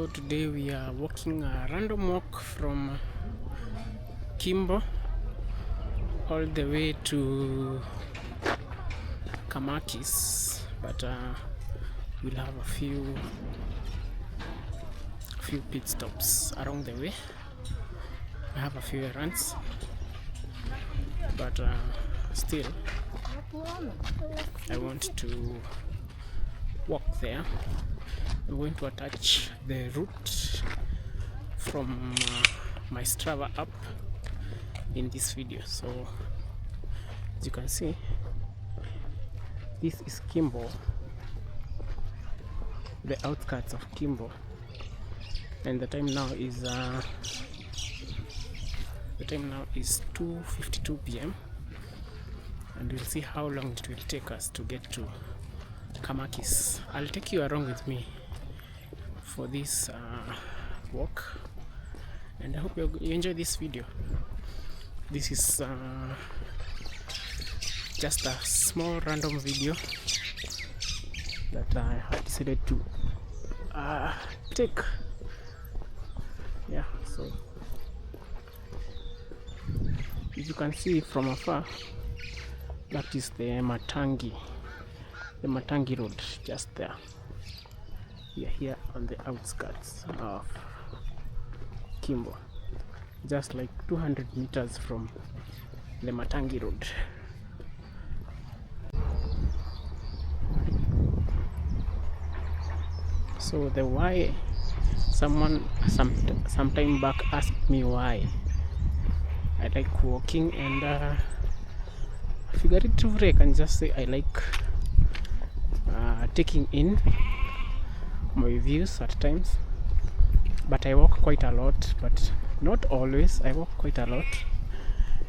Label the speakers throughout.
Speaker 1: So today we are walking a random walk from Kimbo all the way to Kamakis, but we'll have a few pit stops along the way. I have a few errands, but still I want to walk there. I'm going to attach the route from my Strava app in this video. So as you can see, this is Kimbo, the outskirts of Kimbo, and the time now is 2:52 p.m. and we'll see how long it will take us to get to Kamakis. I'll take you along with me for this walk, and I hope you enjoy this video. This is just a small random video that I have decided to take. Yeah, so if you can see from afar, that is the Matangi Road, just there. We are here on the outskirts of Kimbo, just like 200 meters from the Matangi Road. So the why, someone some time back asked me why I like walking, and figuratively I can just say I like taking in my views at times. But I walk quite a lot, but not always. I walk quite a lot,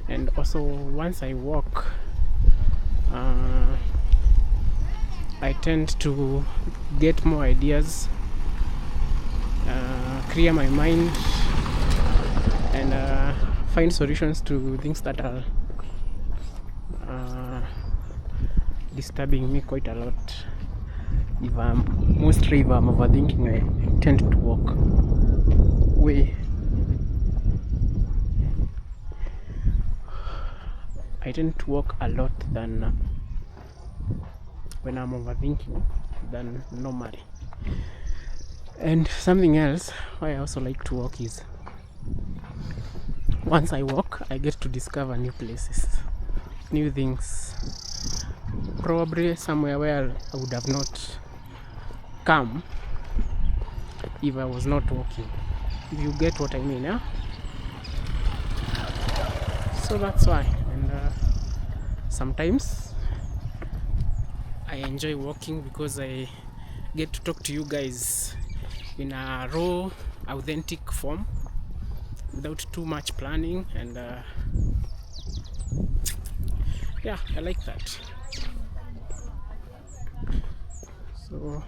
Speaker 1: and also once I walk, I tend to get more ideas, clear my mind, and find solutions to things that are disturbing me quite a lot. Mostly if I'm overthinking, I tend to walk way. I tend to walk a lot than when I'm overthinking than normally. And something else why I also like to walk is once I walk, I get to discover new places, new things, probably somewhere where I would have not come if I was not walking. If you get what I mean, yeah? So that's why. And sometimes I enjoy walking because I get to talk to you guys in a raw, authentic form without too much planning, and yeah, I like that. So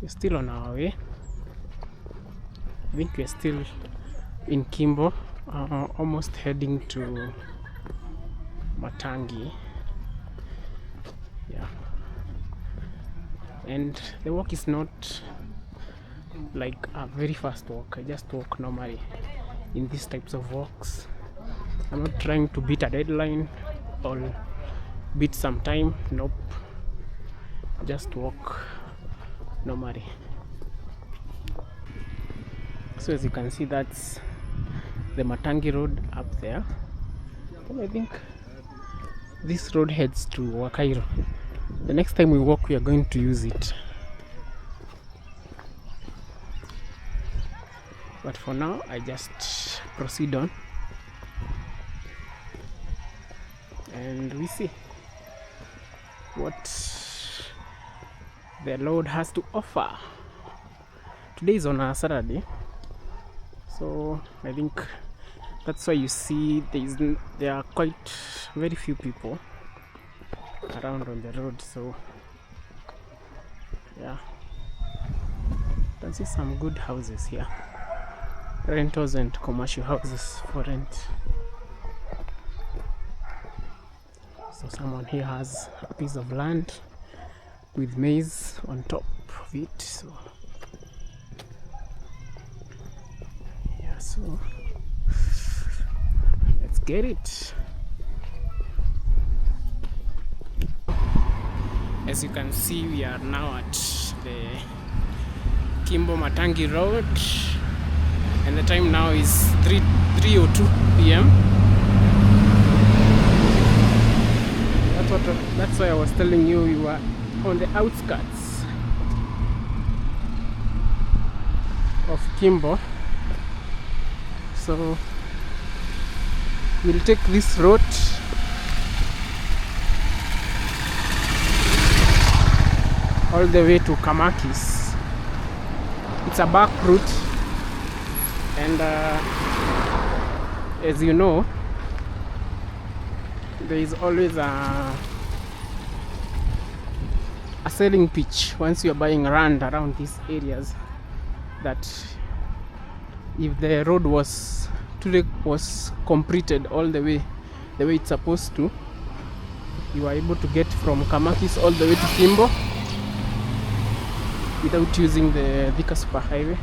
Speaker 1: we're still on our way. I think we're still in Kimbo, almost heading to Matangi. Yeah, and the walk is not like a very fast walk. I just walk normally in these types of walks. I'm not trying to beat a deadline or beat some time. Nope, just walk normally. So as you can see, that's the Matangi Road up there, and I think this road heads to Wakairo. The next time we walk, we are going to use it, but for now I just proceed on and we see what the Lord has to offer. Today is on a Saturday, so I think that's why you see there are quite very few people around on the road. So yeah, you can see some good houses here, rentals and commercial houses for rent. So someone here has a piece of land with maize on top of it. So So let's get it. As you can see, we are now at the Kimbo Matangi Road, and the time now is 3:02 p.m. That's why I was telling you we were on the outskirts of Kimbo. So we'll take this road all the way to Kamakis. It's a back route, and as you know, there is always a selling pitch once you're buying land around these areas, that if the road was completed all the way it's supposed to, you are able to get from Kamakis all the way to Kimbo without using the Thika Superhighway.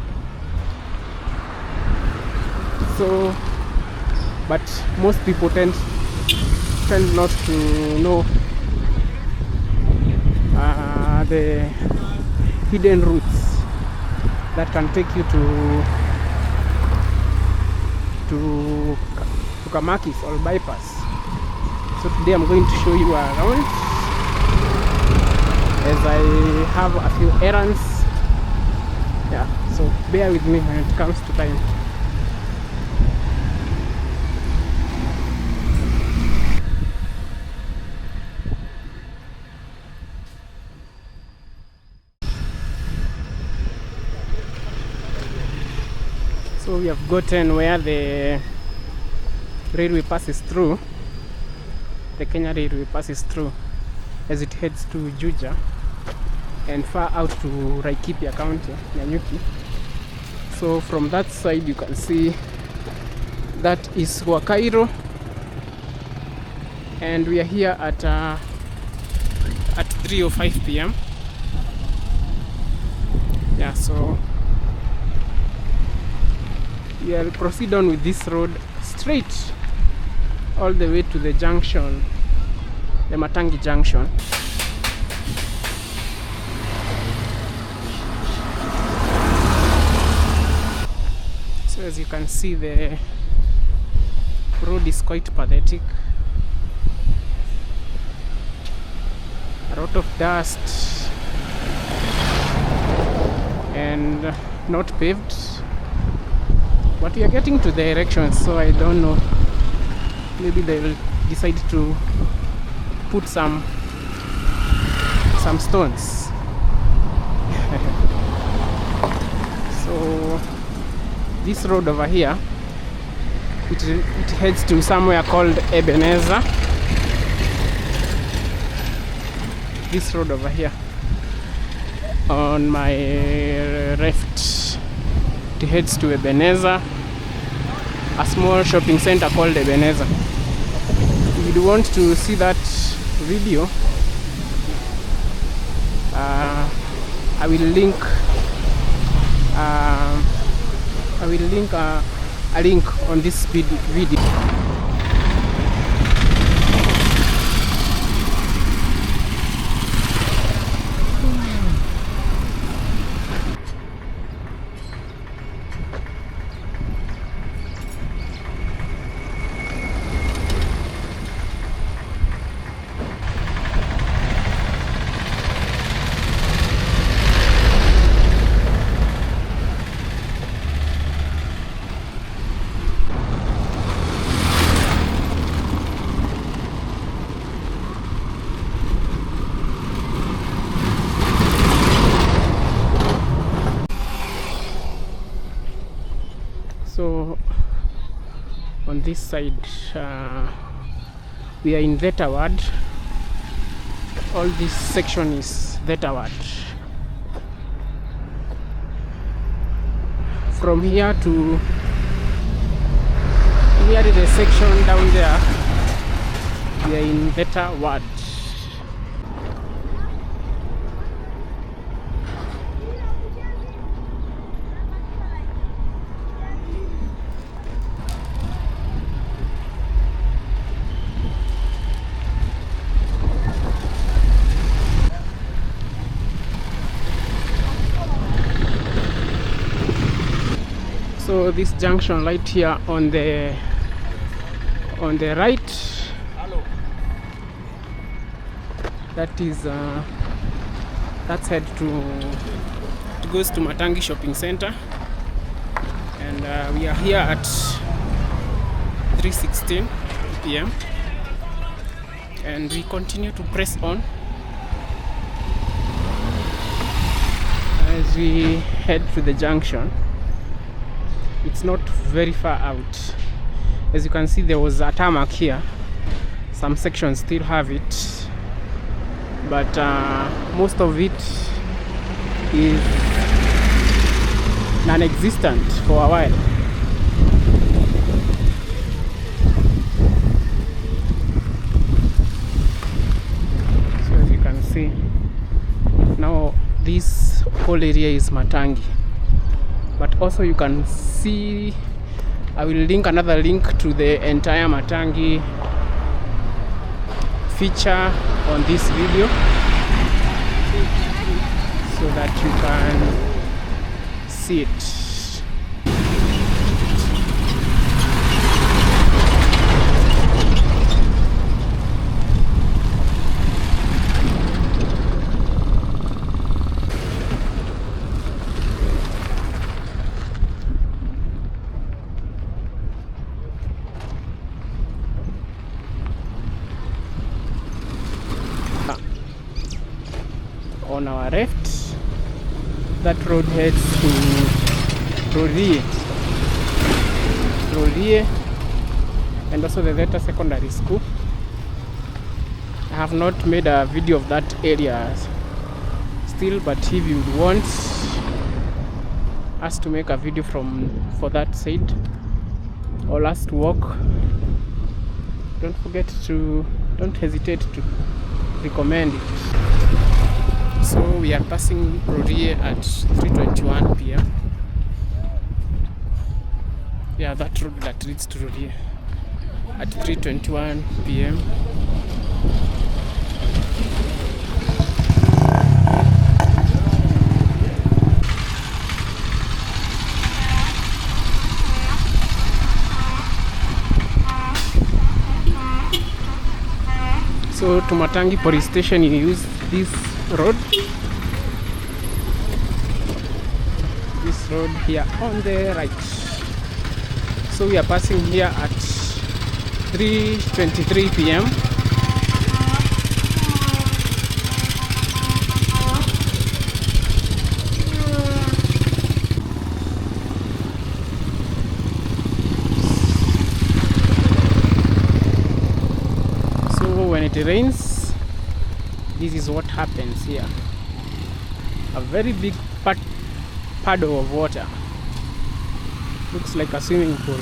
Speaker 1: So, but most people tend not to know the hidden routes that can take you to Kamakis or bypass. So today I'm going to show you around, as I have a few errands. Yeah, so bear with me when it comes to time. So we have gotten where the railway passes through, the Kenya Railway passes through as it heads to Juja and far out to Laikipia County, Nanyuki. So from that side you can see that is Wakairo, and we are here at 3:05 p.m. Yeah, so we'll proceed on with this road straight all the way to the junction, the Matangi junction. So as you can see, the road is quite pathetic. A lot of dust and not paved. But we are getting to the erections, so I don't know. Maybe they will decide to put some stones. So this road over here, it heads to somewhere called Ebenezer. This road over here on my left, it heads to Ebenezer, a small shopping center called Ebenezer. If you want to see that video, I will link a link on this video. So on this side, we are in Theta Ward. All this section is Theta Ward. From here to here is a section down there. We are in Theta Ward. So this junction light here on the right, that is that's head to, it goes to Matangi Shopping Center, and we are here at 3:16 p.m. and we continue to press on as we head to the junction. It's not very far out. As you can see, there was a tarmac here. Some sections still have it, but most of it is non-existent for a while. So as you can see, now this whole area is Matangi, but also you can see, I will link another link to the entire Matangi feature on this video so that you can see it. On our left, that road heads to Ndururumo and also the Theta Secondary School. I have not made a video of that area still, but if you want us to make a video for that side or us to walk, don't hesitate to recommend it. So we are passing Ndururumo at 3:21 p.m. Yeah, that road that leads to Ndururumo at 3:21 p.m. So to Matangi police station, you use this road here on the right. So we are passing here at 3:23 p.m. So when it rains, this is what happens here. A very big puddle of water. Looks like a swimming pool.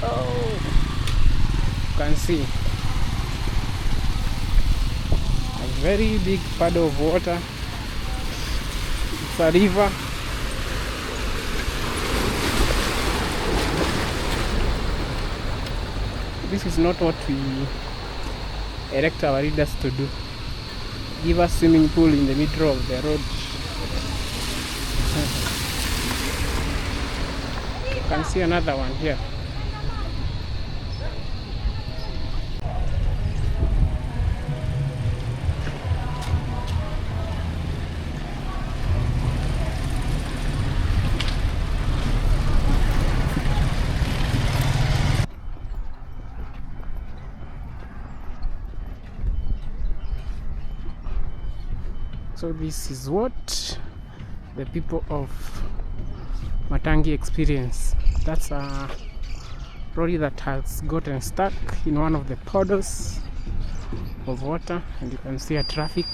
Speaker 1: Oh, you can see a very big puddle of water. It's a river. This is not what we erect our readers to do. Give us swimming pool in the middle of the road. You can see another one here. So this is what the people of Matangi experience. That's a lorry that has gotten stuck in one of the puddles of water, and you can see a traffic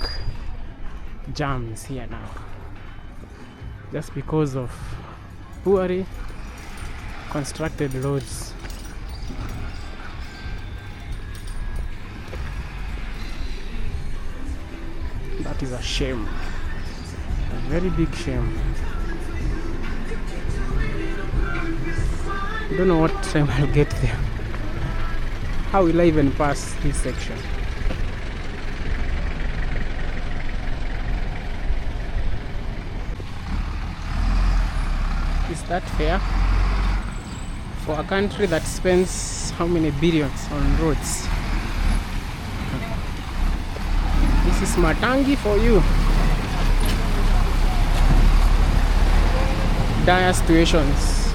Speaker 1: jam is here now, just because of poorly constructed roads. That is a shame, a very big shame. I don't know what time I'll get there. How will I even pass this section? that fair for a country that spends how many billions on roads? This is Matangi for you. Dire situations.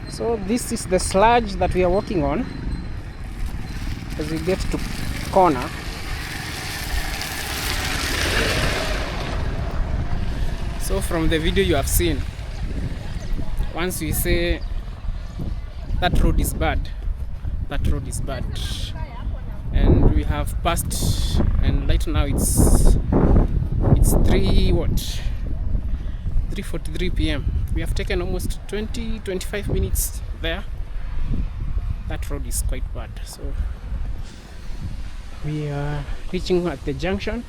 Speaker 1: So this is the sludge that we are walking on as we get to corner. So from the video you have seen, once we say that road is bad, that road is bad, and we have passed, and right now it's 3:43 p.m. We have taken almost 20-25 minutes there. That road is quite bad. So we are reaching at the junction.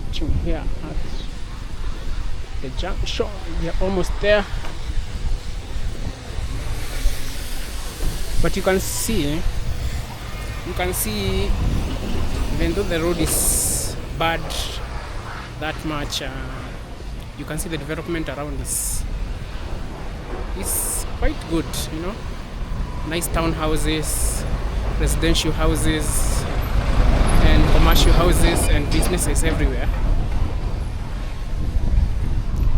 Speaker 1: Reaching here at the junction. We are almost there. But you can see even though the road is bad that much, you can see the development around is quite good, you know. Nice townhouses, residential houses, and commercial houses and businesses everywhere.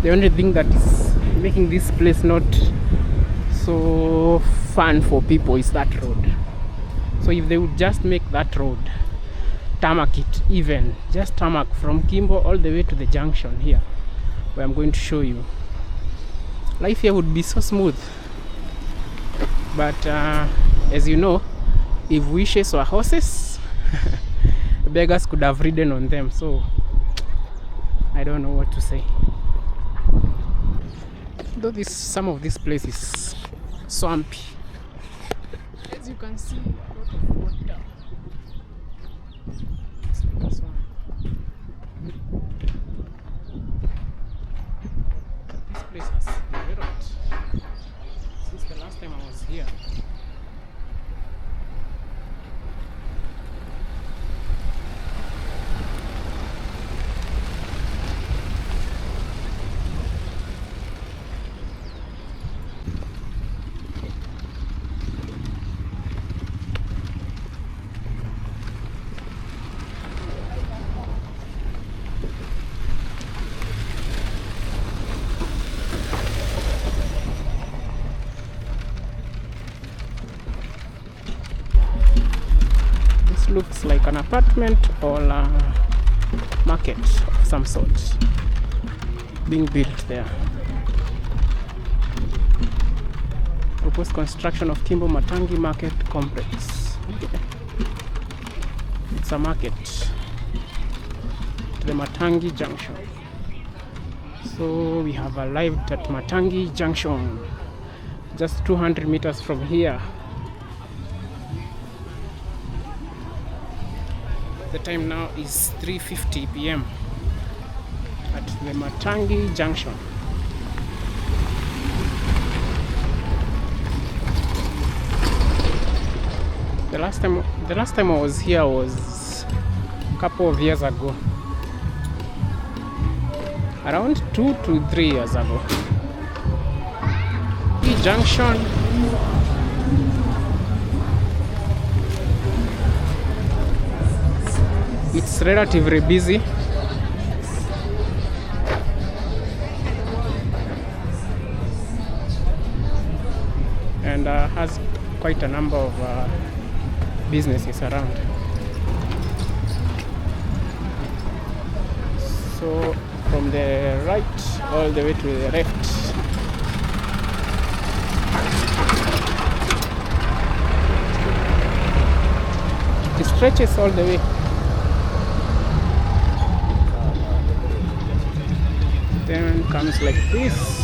Speaker 1: The only thing that is making this place not so fun for people is that road. So if they would just make that road, tarmac it, even just tarmac from Kimbo all the way to the junction here where I'm going to show you, life here would be so smooth. But as you know, if wishes were horses, beggars could have ridden on them. So I don't know what to say. Though some of this place is swampy, as you can see, a lot of water. This place has developed since the last time I was here. Looks like an apartment or a market of some sort being built there. Proposed construction of Kimbo Matangi Market Complex. Okay. It's a market. the Matangi Junction. So we have arrived at Matangi Junction, just 200 meters from here. The time now is 3:50 p.m. at the Matangi Junction. The last time I was here was a couple of years ago, around 2 to 3 years ago. The junction it's relatively busy. And has quite a number of businesses around. So from the right all the way to the left, it stretches all the way. Then comes like this.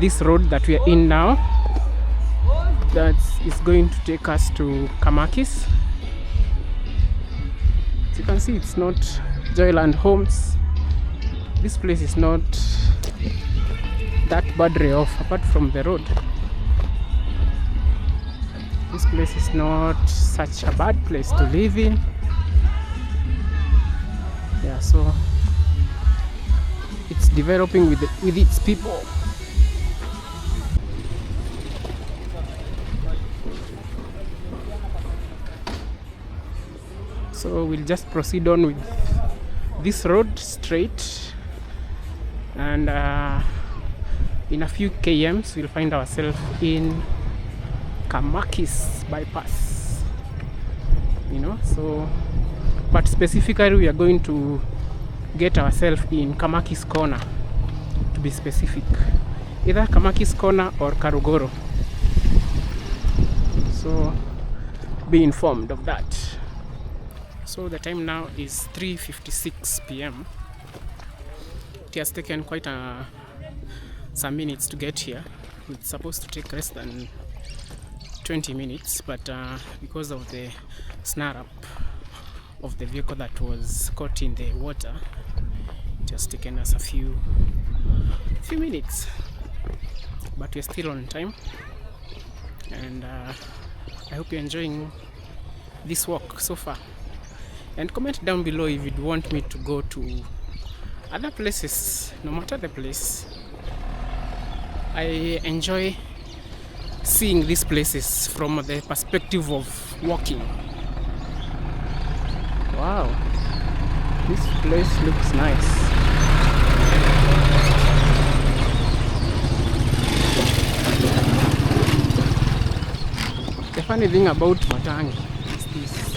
Speaker 1: This road that we are in now, that is going to take us to Kamakis. As you can see, it's not Joyland Homes. This place is not that badly off apart from the road. This place is not such a bad place to live in. Yeah, so it's developing with its people. So we'll just proceed on with this road straight, and in a few kms we'll find ourselves in Kamakis bypass, you know. So but specifically we are going to get ourselves in Kamakis corner, to be specific, either Kamakis corner or Karuguru. So be informed of that. So the time now is 3:56 p.m. It has taken quite some minutes to get here. It's supposed to take less than 20 minutes, but because of the snare up of the vehicle that was caught in the water, it has taken us a few minutes. But we're still on time, and I hope you're enjoying this walk so far. And comment down below if you'd want me to go to other places. No matter the place, I enjoy seeing these places from the perspective of walking. Wow, this place looks nice. The funny thing about Matangi is this.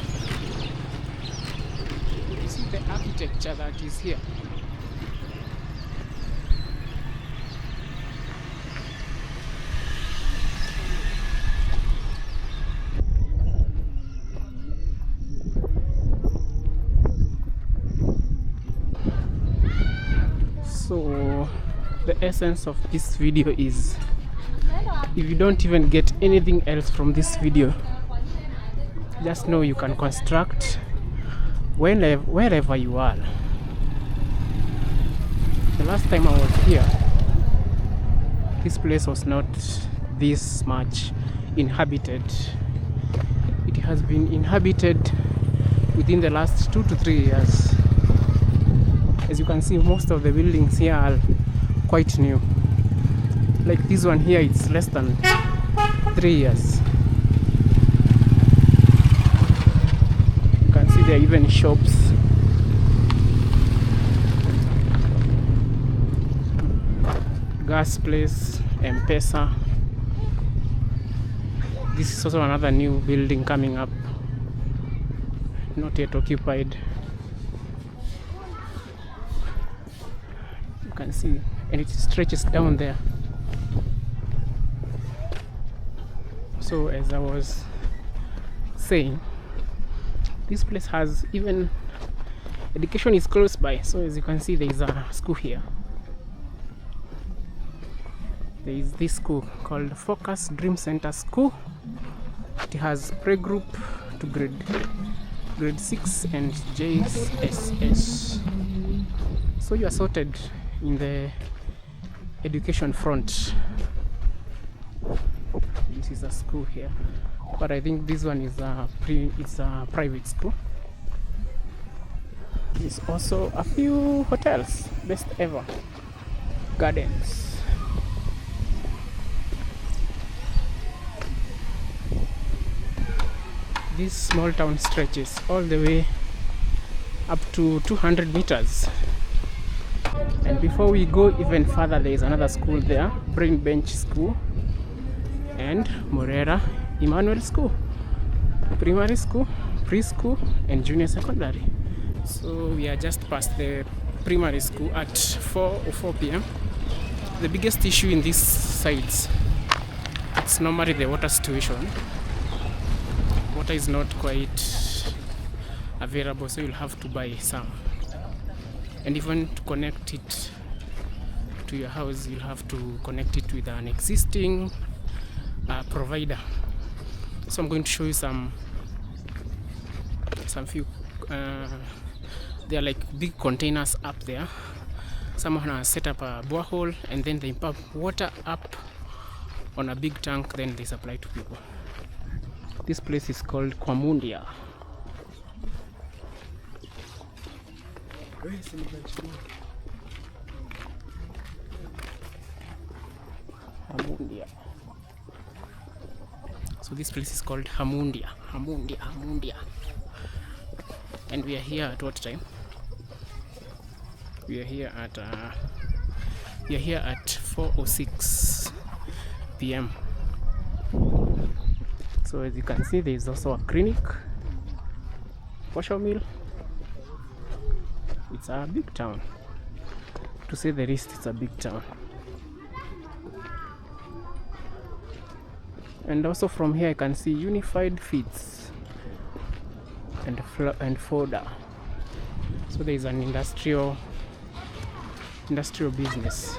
Speaker 1: The architecture that is here. So the essence of this video is, if you don't even get anything else from this video, just know you can construct wherever you are. The last time I was here, this place was not this much inhabited. It has been inhabited within the last 2 to 3 years. As you can see, most of the buildings here are quite new. Like this one here, it's less than 3 years. You can see there are even shops. Gas place, M-Pesa. this is also another new building coming up, not yet occupied. You can see, and it stretches down there. So as I was saying, this place has even education is close by. So as you can see, there is a school here. There is this school called Focus Dream Center School. It has playgroup to grade 6 and JSS. So you are sorted in the education front. This is a school here, but I think this one is it's a private school. There's also a few hotels, best ever gardens. This small town stretches all the way up to 200 meters. And before we go even further, there is another school there, Brain Bench School and Morera Emmanuel School, primary school, preschool and junior secondary. So we are just past the primary school at 4 p.m. The biggest issue in these sites, it's normally the water situation. Water is not quite available, so you'll have to buy some. And even to connect it to your house, you'll have to connect it with an existing provider. So I'm going to show you some few they are like big containers up there. Someone has set up a borehole and then they pump water up on a big tank, then they supply to people. This place is called Kwamundia. Hamundia. So this place is called Hamundia. And we are here at what time? We are here at 4:06 p.m. So as you can see, there is also a clinic, posho mill. It's a big town, to say the least. It's a big town. And also from here I can see Unified Feeds and fodder. So there is an industrial business.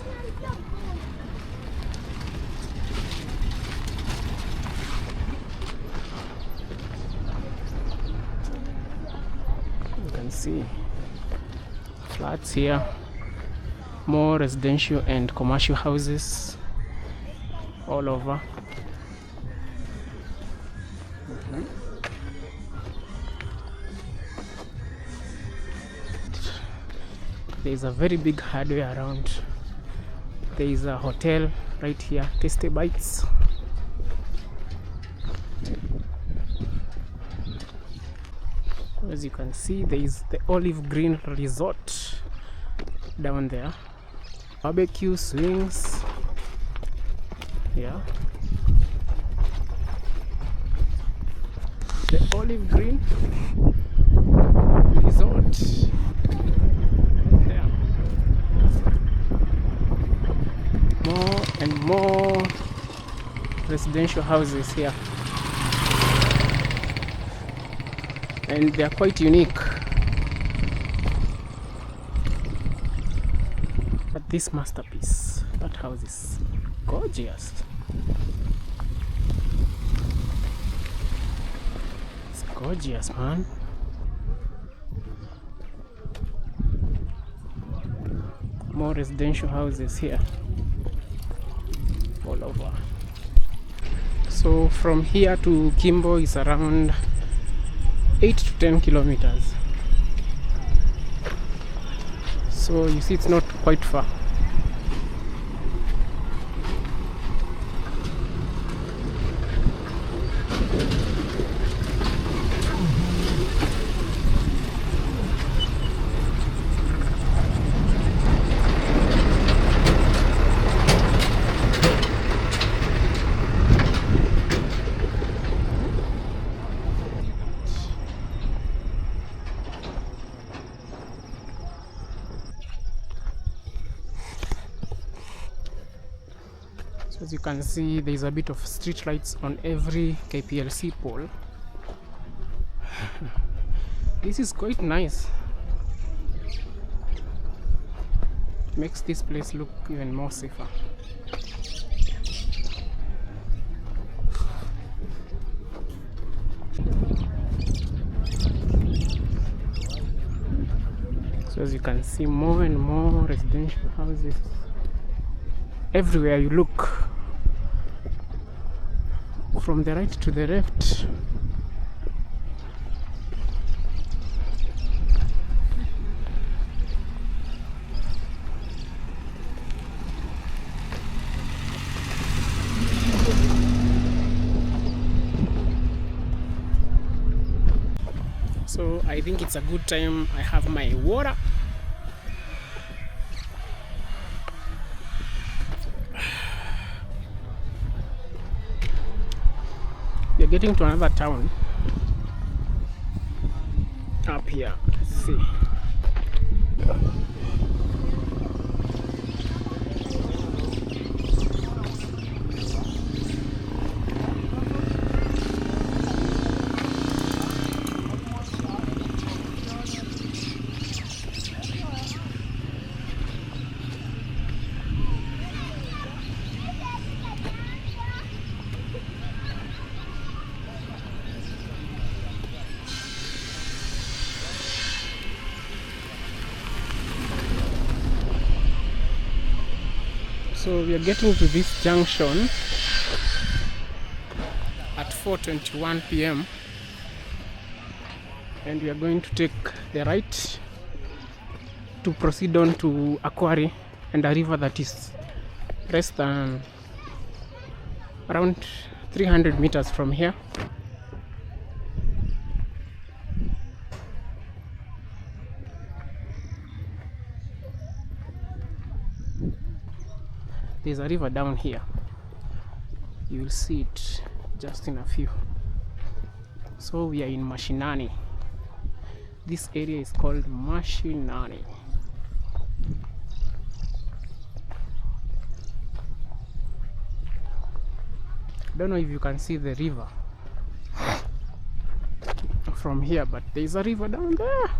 Speaker 1: You can see flats here, more residential and commercial houses all over. There is a very big hardware around. There is a hotel right here, Tasty Bites. As you can see, there is the Olive Green Resort down there. Barbecue swings. Yeah. The Olive Green Resort. There. More and more residential houses here. And they are quite unique. But this masterpiece, that house is gorgeous. It's gorgeous, man. More residential houses here all over. So from here to Kimbo is around 8 to 10 kilometers. So you see, it's not quite far. As you can see, there is a bit of street lights on every KPLC pole. This is quite nice. Makes this place look even more safer. So as you can see, more and more residential houses everywhere you look, from the right to the left. So I think it's a good time I have my water. We are getting to another town up here. Let's see. So we are getting to this junction at 4:21 p.m. and we are going to take the right to proceed on to a quarry and a river that is less than around 300 meters from here. There's a river down here. You will see it just in a few. So we are in Mashinani. This area is called Mashinani. Don't know if you can see the river from here, but there's a river down there.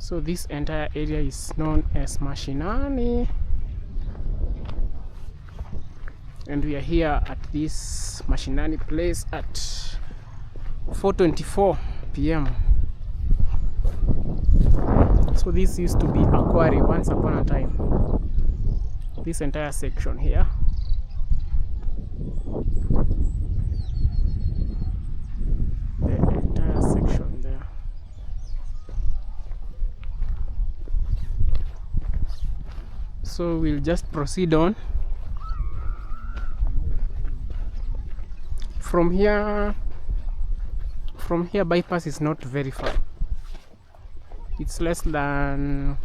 Speaker 1: So this entire area is known as Mashinani, and we are here at this Mashinani place at 4:24 p.m. So this used to be a quarry once upon a time. This entire section here. The entire section there. So we'll just proceed on. From here bypass is not very far. It's less than,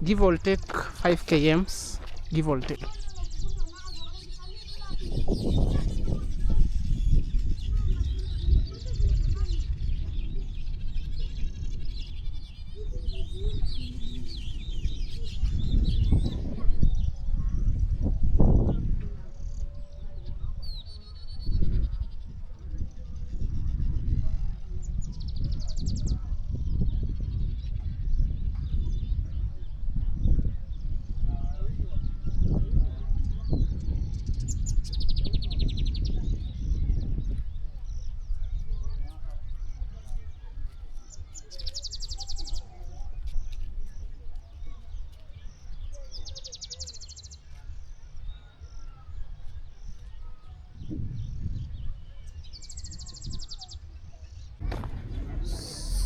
Speaker 1: give or take, 5 kms, give or take.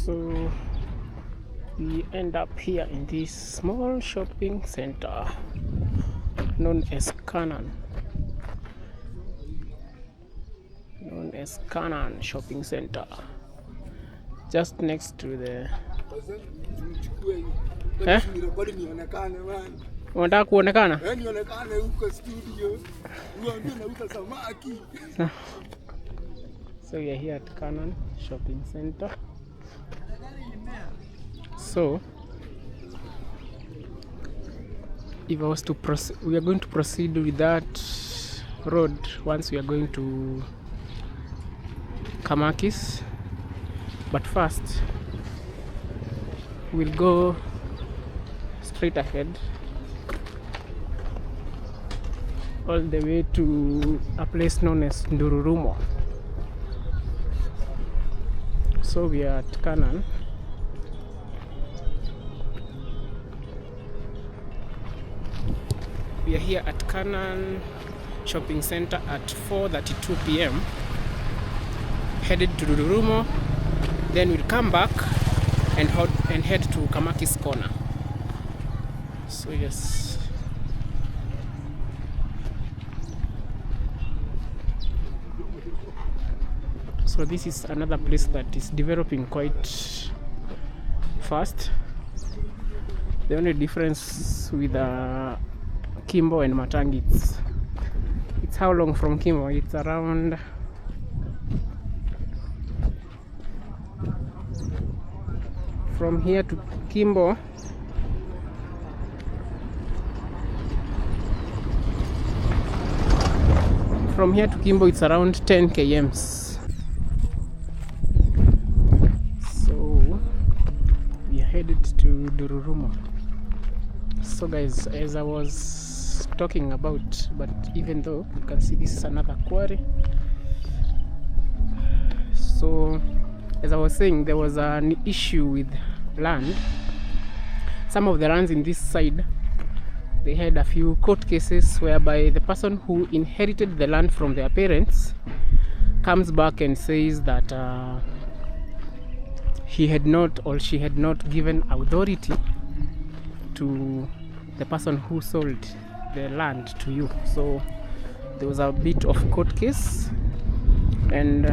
Speaker 1: So we end up here in this small shopping center known as Canaan. Shopping Center, just next to the unataka kuonekana? Nionekane huko studio. Nauza samaki. So we are here at Canaan Shopping Center. So if I was to proceed, we are going to proceed with that road once we are going to Kamakis, but first we'll go straight ahead all the way to a place known as Ndururumo. So we are at Canaan. We are here at Canaan Shopping Center at 4:32 p.m. headed to Ndururumo, then we'll come back and head to Kamakis Corner. So yes, so this is another place that is developing quite fast. The only difference with Kimbo and Matangi, it's how long from Kimbo? It's around from here to Kimbo. From here to Kimbo, it's around 10 kms. So we are headed to Ndururumo. So guys, as I was talking about, but even though you can see this is another quarry. So as I was saying, there was an issue with land. Some of the lands in this side, they had a few court cases whereby the person who inherited the land from their parents comes back and says that he had not, or she had not, given authority to the person who sold the land to you. So there was a bit of court case, and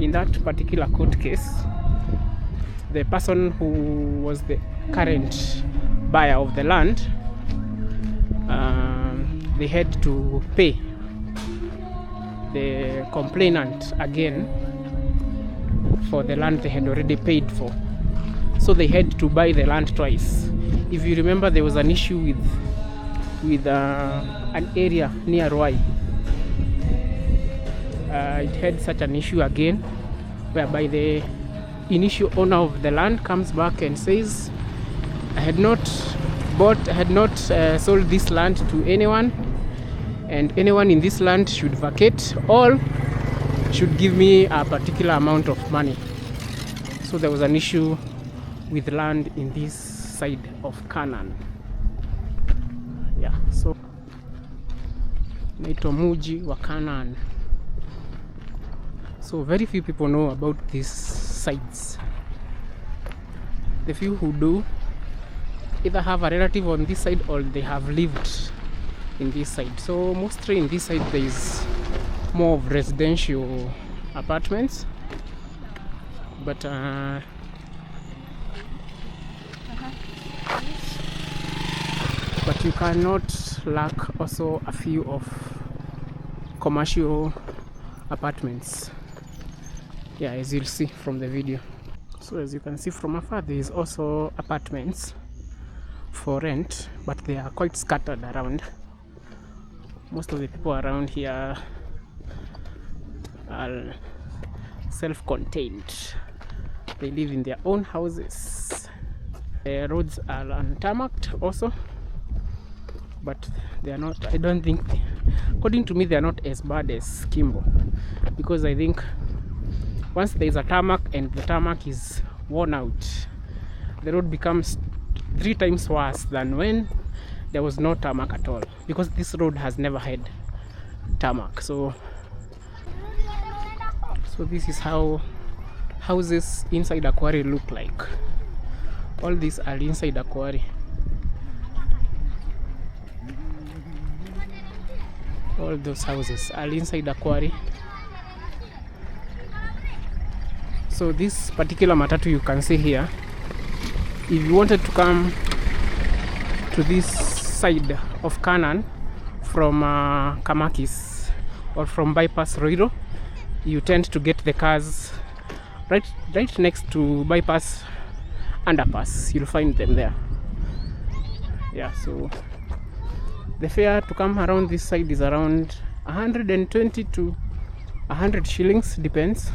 Speaker 1: in that particular court case, the person who was the current buyer of the land, they had to pay the complainant again for the land they had already paid for. So they had to buy the land twice. If you remember, there was an issue with an area near Rwai. It had such an issue again, whereby the initial owner of the land comes back and says, I had not sold this land to anyone, and anyone in this land should vacate or should give me a particular amount of money. So there was an issue with land in this side of Canaan. Yeah, so naitwa Muji wa Canaan. So very few people know about these sites. The few who do either have a relative on this side or they have lived in this side. So mostly in this side there is more of residential apartments, but you cannot lack also a few of commercial apartments. Yeah, as you'll see from the video. So as you can see from afar, there is also apartments for rent, but they are quite scattered around. Most of the people around here are self-contained. They live in their own houses. The roads are untarmacked also, but they are not, I don't think, according to me, they are not as bad as Kimbo, because I think once there is a tarmac and the tarmac is worn out, the road becomes 3 times worse than when there was no tarmac at all, because this road has never had tarmac. So this is how houses inside a quarry look like. All these are inside a quarry. All those houses are inside a quarry. So this particular matatu you can see here, if you wanted to come to this side of Canaan from Kamakis or from bypass Roiro, you tend to get the cars right next to bypass underpass. You'll find them there. Yeah, so The fare to come around this side is around 120 to 100 shillings, depends.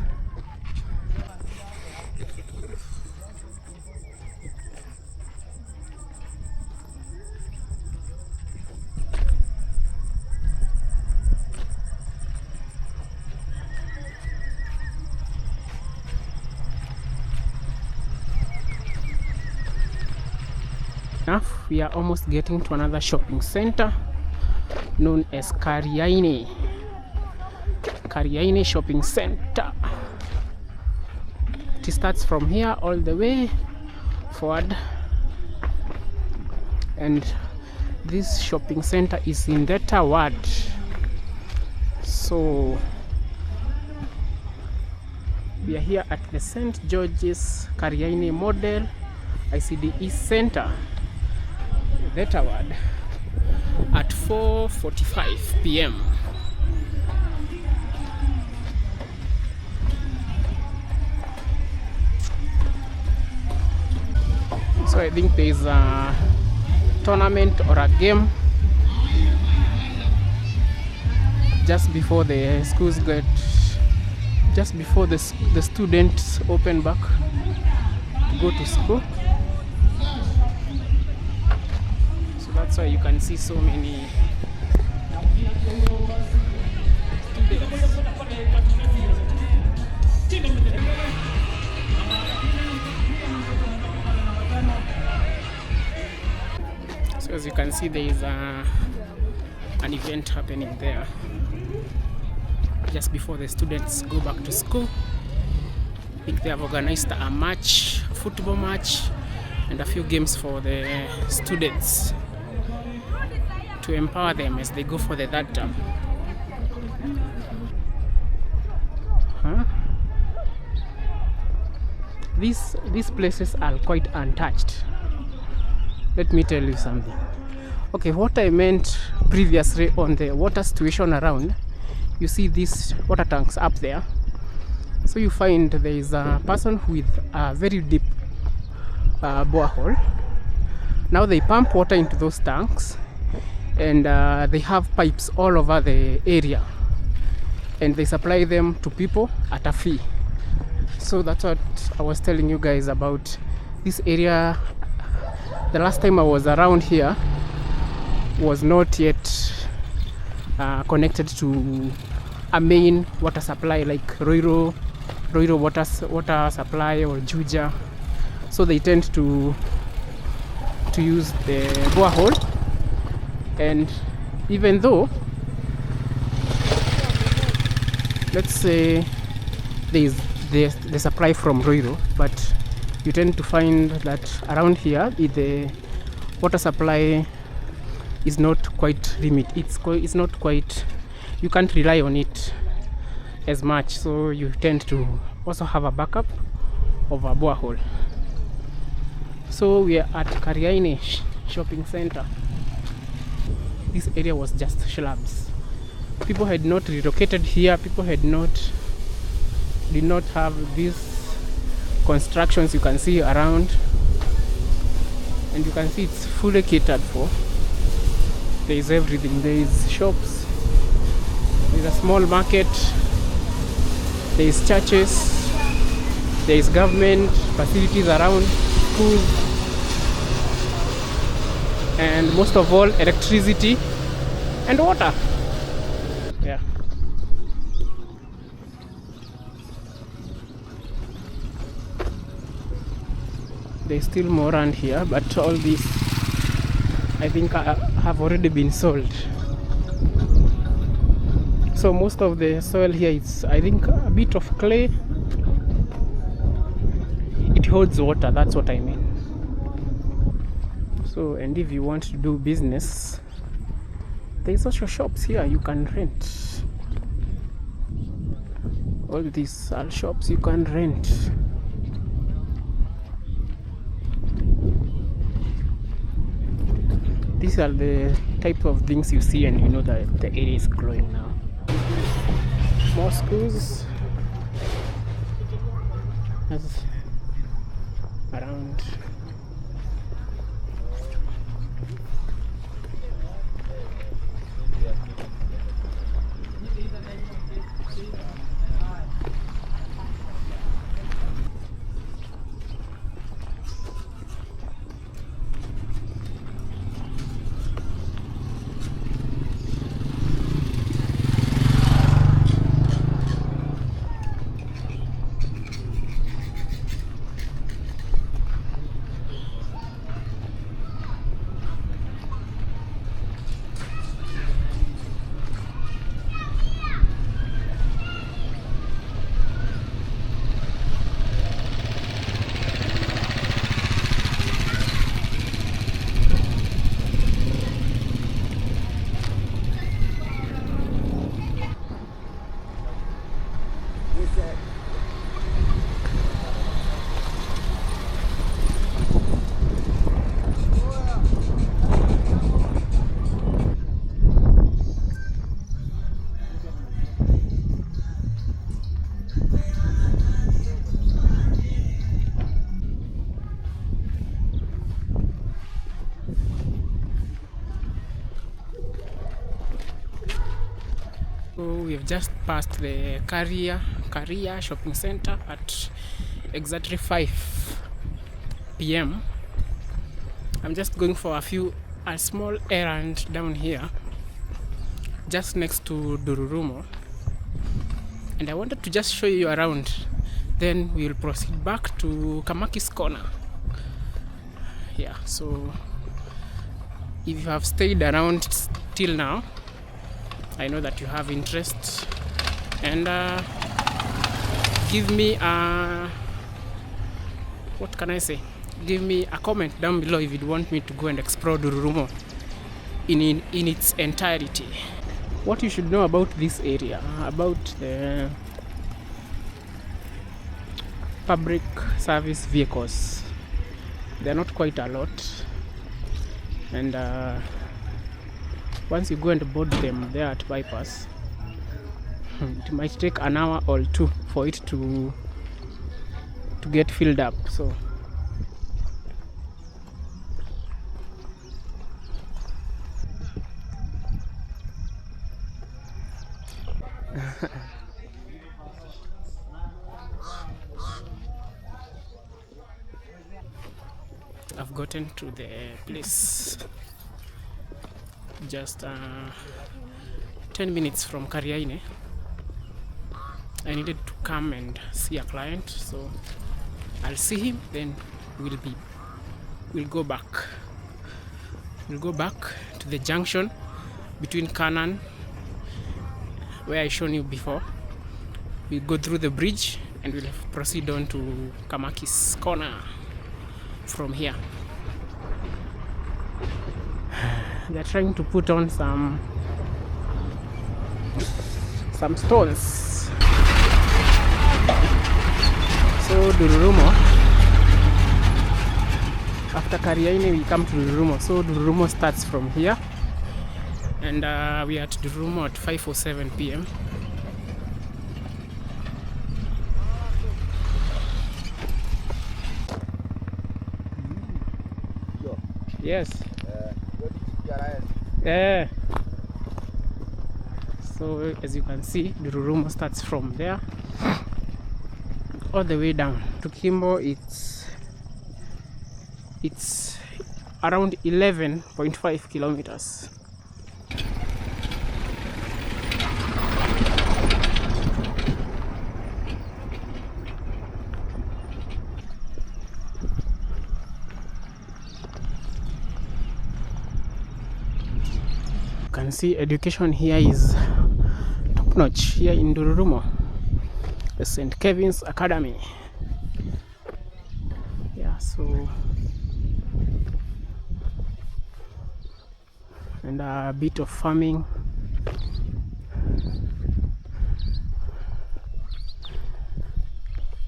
Speaker 1: Now we are almost getting to another shopping center known as Kariaini Shopping Center. It starts from here all the way forward, and this shopping center is in Theta Ward. So we are here at the St. George's Kariaini Model ICDE Center, Theta Ward, at 4:45 p.m. So I think there is a tournament or a game just before the schools get, just before the students open back to go to school. So that's why you can see so many So as you can see, there is an event happening there just before the students go back to school. I think they have organized a match, a football match, and a few games for the students to empower them as they go for the third term. These places are quite untouched. Let me tell you something. Okay, what I meant previously on the water situation around, you see these water tanks up there. So you find there is a person with a very deep borehole. Now they pump water into those tanks, and they have pipes all over the area, and they supply them to people at a fee. So that's what I was telling you guys about this area. The last time I was around here was not yet connected to a main water supply like Roiro water supply or Juja. So they tend to use the borehole, and even though, let's say there is the supply from Roiro, but you tend to find that around here the water supply is not quite limited. It's not quite, you can't rely on it as much, so you tend to also have a backup of a borehole. So we are at Kariaini Shopping Center. This area was just slums. People had not relocated here. People did not have these constructions you can see around, and you can see it's fully catered for. There is everything. There is shops, there is a small market, there is churches, there is government facilities around, schools, and most of all electricity and water. Yeah. There's still more around here, but all these I think have already been sold. So most of the soil here is, I think, a bit of clay. It holds water, that's what I mean. So, and if you want to do business, there's also shops here you can rent. All these are shops you can rent. These are the type of things you see, and you know that the area is growing now. More schools around. So we have just passed the Career shopping center at exactly 5 p.m. I'm just going for a small errand down here, just next to Ndururumo, and I wanted to just show you around. Then we will proceed back to Kamaki's corner. Yeah, so if you have stayed around till now, I know that you have interest, and give me a, what can I say? Give me a comment down below if you want me to go and explore Ndururumo in its entirety. What you should know about this area, about the public service vehicles, they're not quite a lot, and once you go and board them there at bypass, it might take an hour or two for it to get filled up. So I've gotten to the place just 10 minutes from Kariaine. I needed to come and see a client, so I'll see him, then we'll go back. We'll go back to the junction between Kanan, where I shown you before. We'll go through the bridge and we'll proceed on to Kamaki's corner from here. They're trying to put on some stones. So Ndururumo, after Kariaine we come to Ndururumo. So Ndururumo starts from here, and we are at Ndururumo at 5:07 p.m. Yes. Yeah. So as you can see, Ndururumo starts from there all the way down to Kimbo. It's around 11.5 kilometers. You can see education here is top notch here in Ndururumo. The St. Kevin's Academy. Yeah, so, and a bit of farming.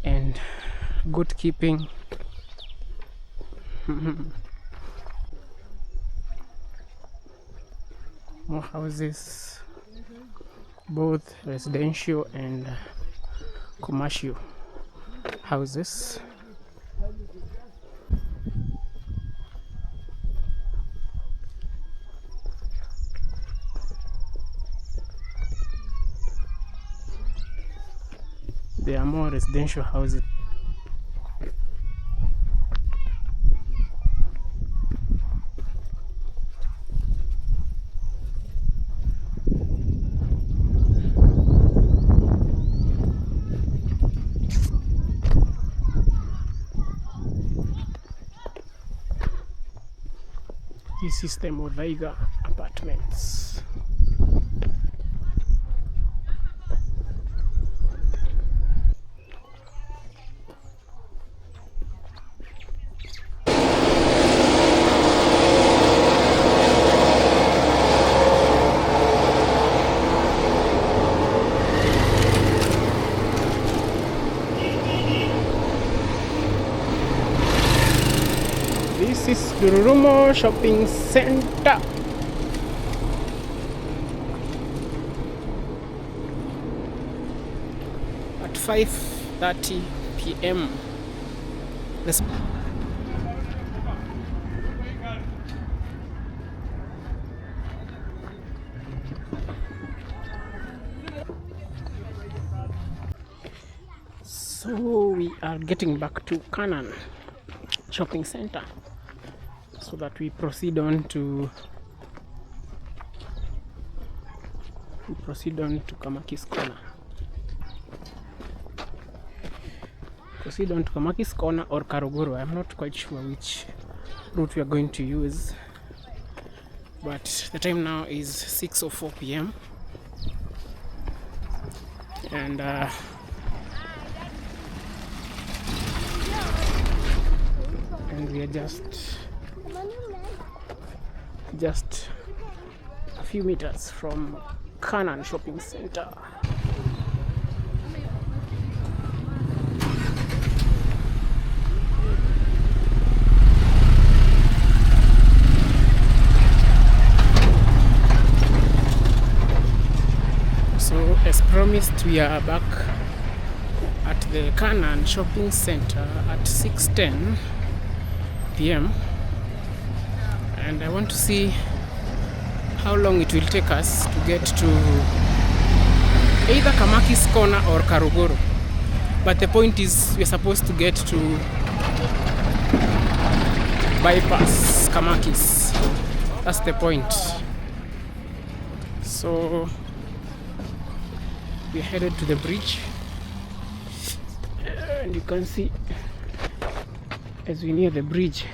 Speaker 1: And goat keeping. More houses, both residential and commercial houses. There are more residential houses. This is the Modaiga apartments. This is Ndururumo Shopping Center. At 5:30 p.m. Let's So we are getting back to Canaan shopping center so that we proceed on to Kamaki's Corner. Proceed on to Kamaki's Corner or Karuguru. I'm not quite sure which route we are going to use, but the time now is 6:04 p.m. and we are just a few meters from Canaan shopping center. So as promised, we are back at the Canaan shopping center at 6:10 p.m. and I want to see how long it will take us to get to either Kamaki's Corner or Karuguru. But the point is, we're supposed to get to bypass Kamaki's. That's the point. So we're headed to the bridge, and you can see as we near the bridge,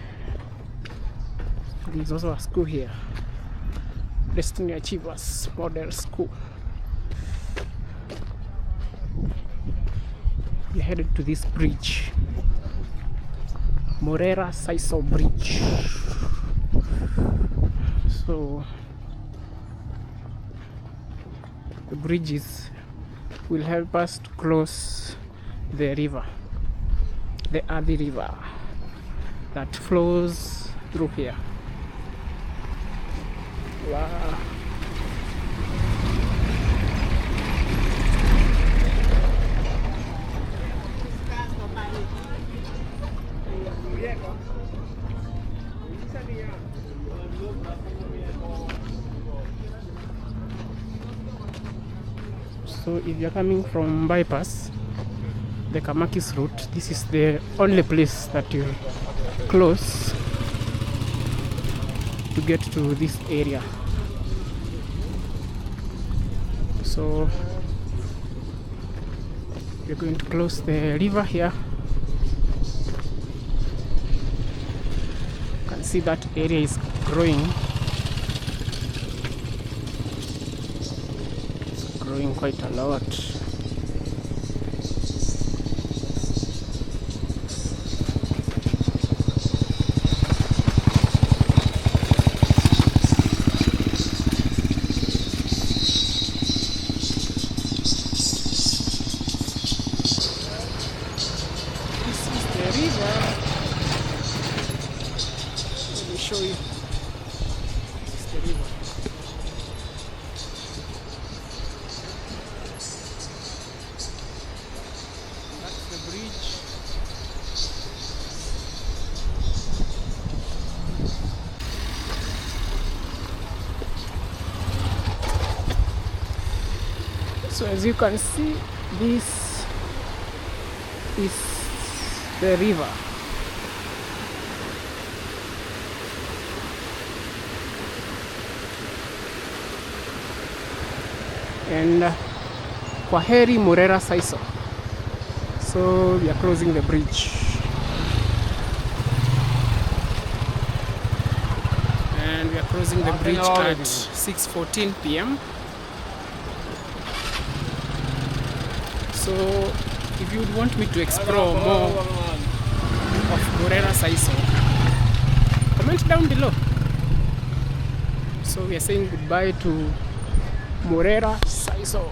Speaker 1: there's also a school here, Destiny Achievers Model School. We headed to this bridge, Morera Saiso Bridge. So the bridges will help us to cross the river, the Adi River that flows through here. Wow. So if you're coming from bypass, the Kamaki's route, this is the only place that you close to get to this area. So we're going to close the river here. You can see that area is growing. It's growing quite a lot. Show you. This is the river. That's the bridge. So as you can see, this is the river. And Kwaheri Morera Saiso. So we are closing the bridge. And we are closing the bridge at 6:14 p.m. So if you would want me to explore more of Morera Saiso, comment down below. So we are saying goodbye to Morera Saiso.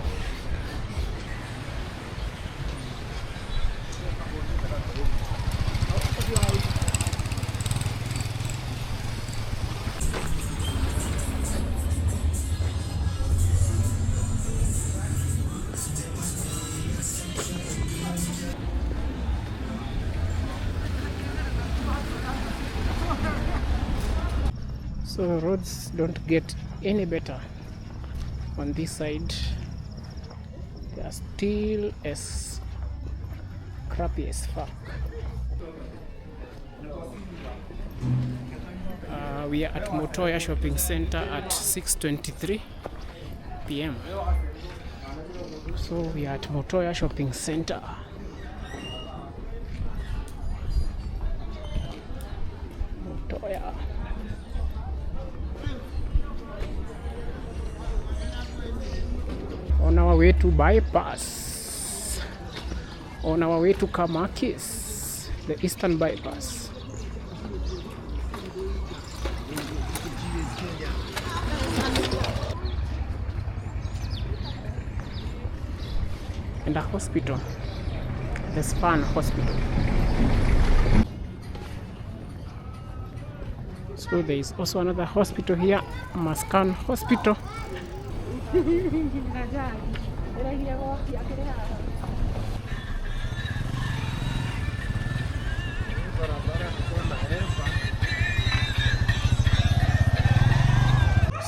Speaker 1: So roads don't get any better on this side. They are still as crappy as fuck. We are at Motoya Shopping Center at 6:23 p.m. So we are at Motoya Shopping Center. Motoya. On our way to bypass. On our way to Kamakis, the eastern bypass. And a hospital, the Span Hospital. So there is also another hospital here, Maskan Hospital.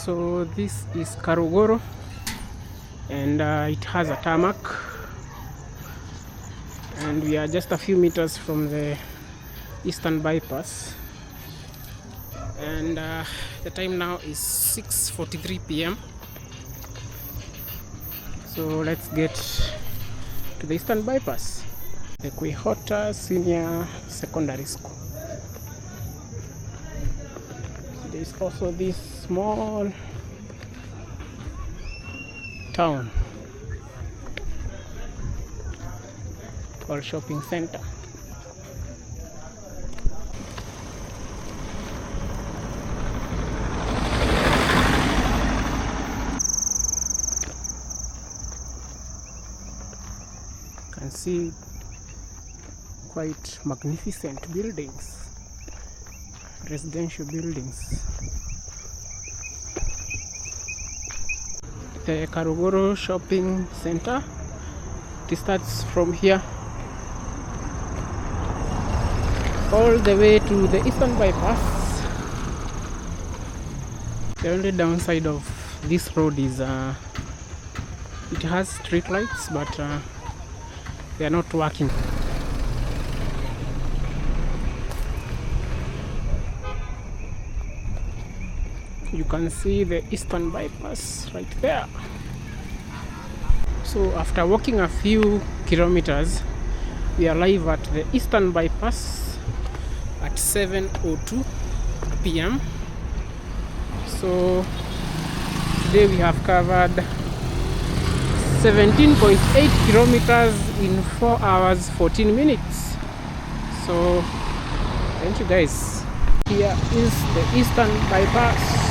Speaker 1: So this is Karuguru, and it has a tarmac, and we are just a few meters from the eastern bypass, and the time now is 6:43 p.m. So let's get to the eastern bypass, the Quihota Senior Secondary School. There is also this small town or shopping center. You can see quite magnificent buildings, residential buildings. The Karuguru shopping center, it starts from here all the way to the eastern bypass. The only downside of this road is it has street lights, but they are not working. You can see the eastern bypass right there. So after walking a few kilometers, we arrive at the eastern bypass at 7:02 p.m. So today we have covered 17.8 kilometers in 4 hours 14 minutes. So thank you guys. Here is the eastern bypass.